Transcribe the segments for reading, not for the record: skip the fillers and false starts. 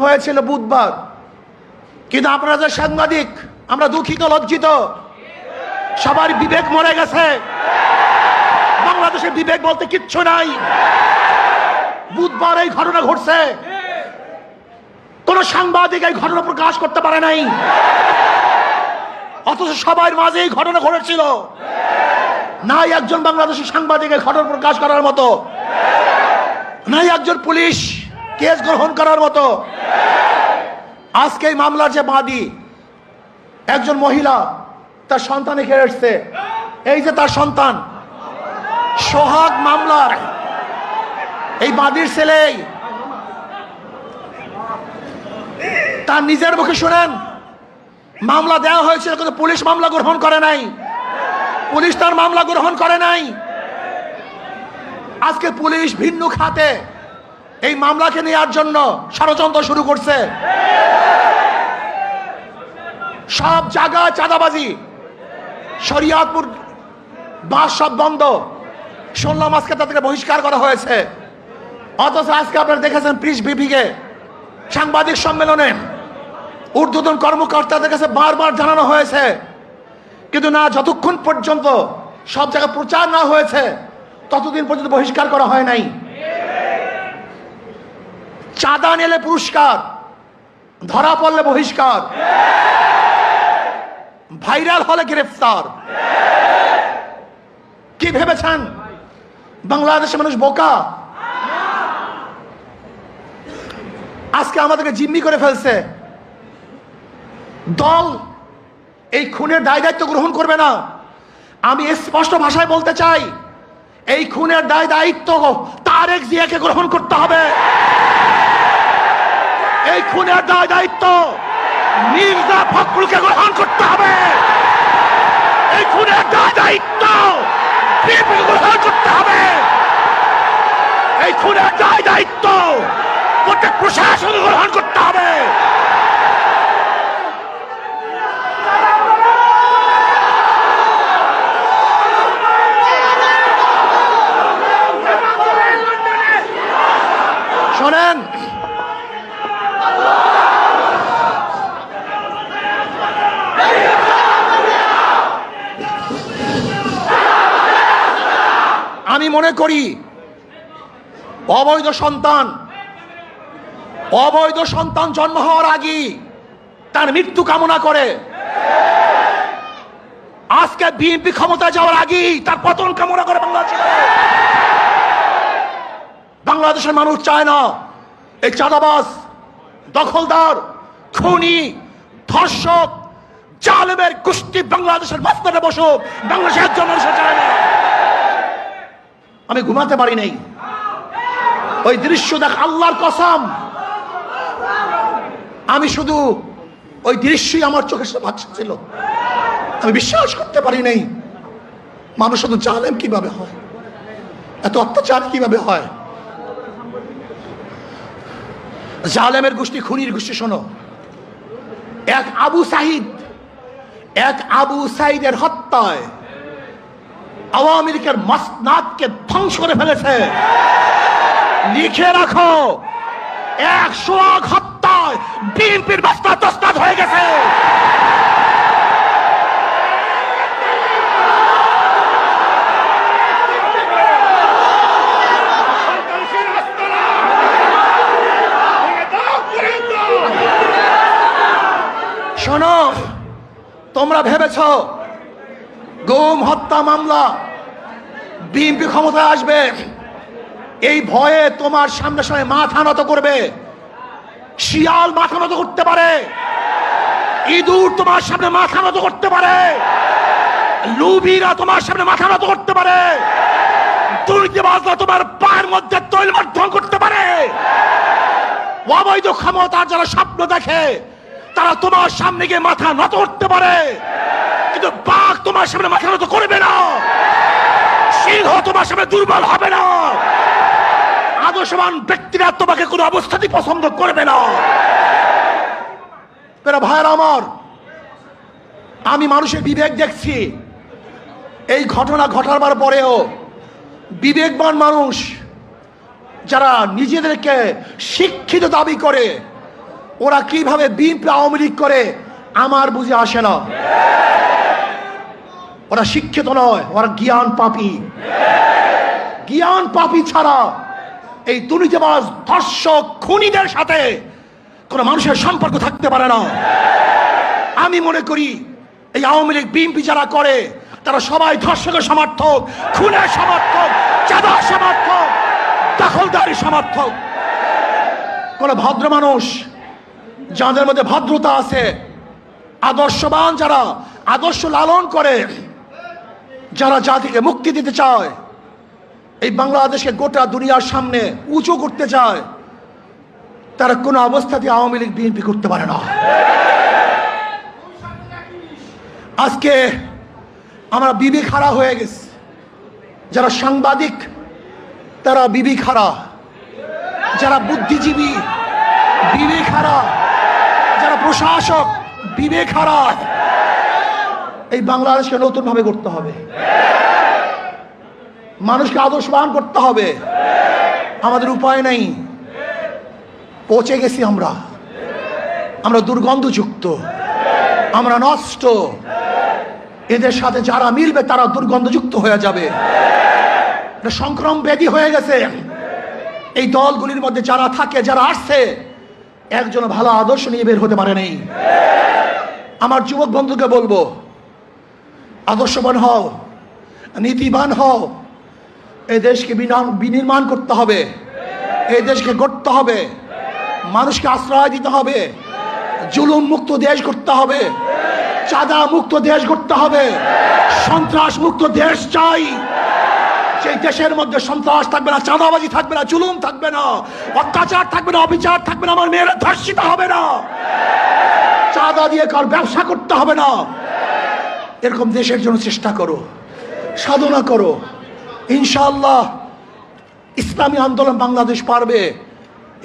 হয়েছিল বুধবার, কিন্তু আপনারা যে সাংবাদিক, আমরা দুঃখিত, লজ্জিত। সবার বিবেক মরে গেছে। বাংলাদেশের বিবেক বলতে কিচ্ছু নাই। বুধবার এই ঘটনা ঘটছে, কোন সাংবাদিক এই ঘটনা প্রকাশ করতে পারে নাই, অথচ সবার মাঝে এই ঘটনা ঘটেছিল। নাই একজন বাংলাদেশের সাংবাদিক এই ঘটনা প্রকাশ করার মতো, নাই একজন পুলিশ কেস গ্রহণ করার মতো। আজকে এই মামলার যে বাদী, একজন মহিলা, তার সন্তান এখানে এসছে। এই যে তার সন্তান, সোহাগ মামলার এই বাদীর ছেলে, তার নিজের মুখে শুনেন, মামলা দেওয়া হয়েছিল কিন্তু পুলিশ মামলা গ্রহণ করে নাই। পুলিশ তার মামলা গ্রহণ করে নাই। আজকে পুলিশ ভিন্ন খাতে এই মামলাকে নেওয়ার জন্য ষড়যন্ত্র শুরু করছে। সব জায়গায় চাঁদাবাজি, শরিয়াতপুর বাস সব বন্ধ। শুনলাম আজকে তাদেরকে বহিষ্কার করা হয়েছে। অথচ আজকে আপনারা দেখেছেন প্রেস ব্রিফিংয়ে, সাংবাদিক সম্মেলনে ঊর্ধ্বতন কর্মকর্তাদের কাছে বারবার জানানো হয়েছে, কিন্তু না, যতক্ষণ পর্যন্ত সব জায়গায় প্রচার না হয়েছে ততদিন পর্যন্ত বহিষ্কার করা হয় নাই। চাঁদা নিলে পুরস্কার, ধরা পড়লে বহিষ্কার, ভাইরাল হলে গ্রেফতার। কি ভেবেছেন বাংলাদেশের মানুষ বোকা? আজকে আমাদেরকে জিম্মি করে ফেলছে। দল এই খুনের দায় দায়িত্ব গ্রহণ করবে না। আমি স্পষ্ট ভাষায় বলতে চাই, এই খুনের দায় দায়িত্ব তারেক জিয়াকে গ্রহণ করতে হবে। এই খুনের দায় দায়িত্ব মির্জা ফখরুলকে গ্রহণ করতে হবে। এই খুনের দায় দায়িত্ব বিএনপিকে গ্রহণ করতে হবে। এই খুনের দায় দায়িত্ব প্রত্যেক প্রশাসনকে গ্রহণ করতে হবে। শোনেন, আমি মনে করি অবৈধ সন্তান জন্ম হওয়ার আগেই তার মৃত্যু কামনা করে। আজকে বিএনপি ক্ষমতায় যাওয়ার আগেই তার পতন কামনা করে বাংলাদেশের মানুষ চায় না এই চাঁদাবাজ, দখলদার, খুনি, ধর্ষক, জালেমের গোষ্ঠী বাংলাদেশের মাঝখানে বসুক। বাংলাদেশের একজন মানুষ চায় না। আমি ঘুমাতে পারি নাই, ওই দৃশ্য দেখ, আল্লাহর কসম, আমি শুধু ওই দৃশ্যই আমার চোখের সামনে ভাসছিল। আমি বিশ্বাস করতে পারি নাই মানুষ শুধু জালেম কিভাবে হয়, এত অত্যাচার কিভাবে হয়। জালেমের গোষ্ঠী, খুনির গোষ্ঠী। শোনো, এক আবু সাইদের হত্যায় আওয়ামী লীগের মাসনাদকে ধ্বংস করে ফেলেছে। লিখে রাখো, 100 হত্যায় বিএনপির মাসনাদ তসনাদ হয়ে গেছে। শোনো, তোমরা ভেবেছ গুম হত্যা মামলা বিএনপি ক্ষমতায় আসবে, এই ভয়ে তোমার সামনে সামনে মাথা নত করবে। শিয়াল মাথা নত করতে পারে, ইঁদুর তোমার সামনে মাথা নত করতে পারে, লুভিরা তোমার সামনে মাথা নত করতে পারে, দুর্নীতিবাজরা তোমার পায়ের মধ্যে তৈল মাধ্যম করতে পারে। অবৈধ ক্ষমতার যারা স্বপ্ন দেখে তারা তোমার সামনে গিয়ে মাথা নত করতে পারে, কিন্তু বাঘ তোমার সামনে মাথা নত করবে না। সিংহ তোমার সামনে দুর্বল হবে না। আদর্শবান ব্যক্তিরা তোমাকে কোনো অবস্থাতেই পছন্দ করবে না। ভাইয়েরা আমার, আমি মানুষের বিবেক দেখছি। এই ঘটনা ঘটাবার পরেও বিবেকবান মানুষ যারা নিজেদেরকে শিক্ষিত দাবি করে, ওরা কিভাবে বিএনপি আওয়ামী লীগ করে আমার বুঝে আসে না। ওরা শিক্ষিত নয়, ওরা জ্ঞান পাপী। জ্ঞান পাপী ছাড়া এই দুর্নীতিবাজ ধর্ষক খুনিদের সাথে কোন মানুষের সম্পর্ক থাকতে পারে না। আমি মনে করি এই আওয়ামী লীগ বিএনপি যারা করে তারা সবাই ধর্ষকের সমর্থক, খুনের সমর্থক, চাঁদার সমর্থক, দখলদারি সমর্থক। কোন ভদ্র মানুষ যাদের মধ্যে ভদ্রতা আছে, আদর্শবান যারা আদর্শ লালন করে, যারা জাতিকে মুক্তি দিতে চায়, এই বাংলাদেশকে গোটা দুনিয়ার সামনে উঁচু করতে চায়, তারা কোনো অবস্থাতে আওয়ামী লীগ বিএনপি করতে পারে না। আজকে আমরা বিবি খাড়া হয়ে গেছি। যারা সাংবাদিক তারা বিবি খাড়া, যারা বুদ্ধিজীবী বিবি খাড়া, যারা প্রশাসক বিবি খাড়া। এই বাংলাদেশকে নতুন ভাবে করতে হবে, মানুষকে আদর্শবান করতে হবে। আমাদের উপায় নেই, পচে গেছি আমরা, আমরা দুর্গন্ধযুক্ত, আমরা নষ্ট। এদের সাথে যারা মিলবে তারা দুর্গন্ধযুক্ত হয়ে যাবে, এটা সংক্রমণ ব্যাধি হয়ে গেছে। এই দলগুলির মধ্যে যারা থাকে, যারা আসছে, একজন ভালো আদর্শ নিয়ে বের হতে পারে নাই। আমার যুবক বন্ধুকে বলবো, আদর্শবান হও, নীতিবান হও। এই দেশকে বিনির্মাণ করতে হবে, এই দেশকে গড়তে হবে, মানুষকে আশ্রয় দিতে হবে, জুলুম মুক্ত দেশ করতে হবে, চাঁদা মুক্ত দেশ করতে হবে, সন্ত্রাস মুক্ত দেশ চাই। সেই দেশের মধ্যে সন্ত্রাস থাকবে না, চাঁদাবাজি থাকবে না, জুলুম থাকবে না, অত্যাচার থাকবে না, অবিচার থাকবে না, আমার মেয়েরা ধর্ষিত হবে না, চাঁদা দিয়ে কার ব্যবসা করতে হবে না। এরকম দেশের জন্য চেষ্টা করো, সাধনা করো। ইনশাআল্লাহ ইসলামী আন্দোলন বাংলাদেশ পারবে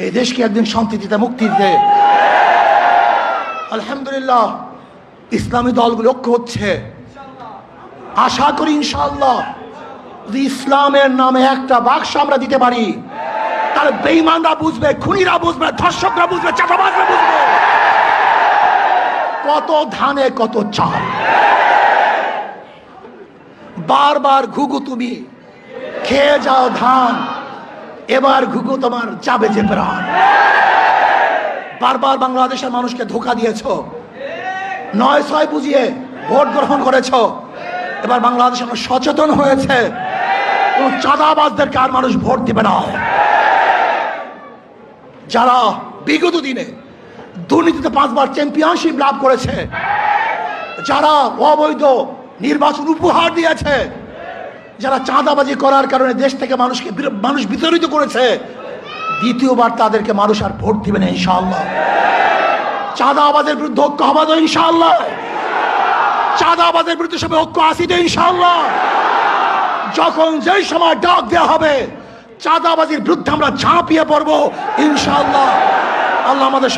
এই দেশকে একদিন শান্তি দিতে, মুক্তি দিতে। আলহামদুলিল্লাহ ইসলামী দলগুলো ঐক্য হচ্ছে। আশা করি ইনশাআল্লাহ যদি ইসলামের নামে একটা বাক্স আমরা দিতে পারি, তাহলে বেঈমানরা বুঝবে, খুনিরা বুঝবে, ধর্ষকরা বুঝবে, চাঁদাবাজরা বুঝবে কত ধানে কত চাল। বারবার ঘুঘু তুমি খেয়ে যাও ধান, এবার ঘুঘু তোমার যাবে যে প্রাণ। বারবার বাংলাদেশের মানুষকে ধোঁকা দিয়েছ, ৯-৬ বুঝিয়ে ভোট গ্রহণ করেছ। এবার বাংলাদেশ সচেতন হয়েছে, কোন চাঁদাবাজদেরকে আর মানুষ ভোট দিবে না। যারা বিগত দিনে দুর্নীতিতে 5 বার চ্যাম্পিয়নশিপ লাভ করেছে, যারা অবৈধ নির্বাচন উপহার দিয়েছে, যারা চাঁদাবাজি করার কারণে দেশ থেকে মানুষ বিতাড়িত করেছে, দ্বিতীয়বার তাদেরকে মানুষ আর ভোট দিবে না ইনশাআল্লাহ। চাঁদাবাজের বিরুদ্ধে ঐক্য হবে তো ইনশাআল্লাহ, চাঁদাবাজের বিরুদ্ধে সবাই ঐক্য আসি তো ইনশাআল্লাহ। যখন যেই সময় ডাক দেওয়া হবে, চাঁদাবাজির বিরুদ্ধে আমরা ঝাঁপিয়ে পড়বো ইনশাআল্লাহ। আল্লাহ আমাদের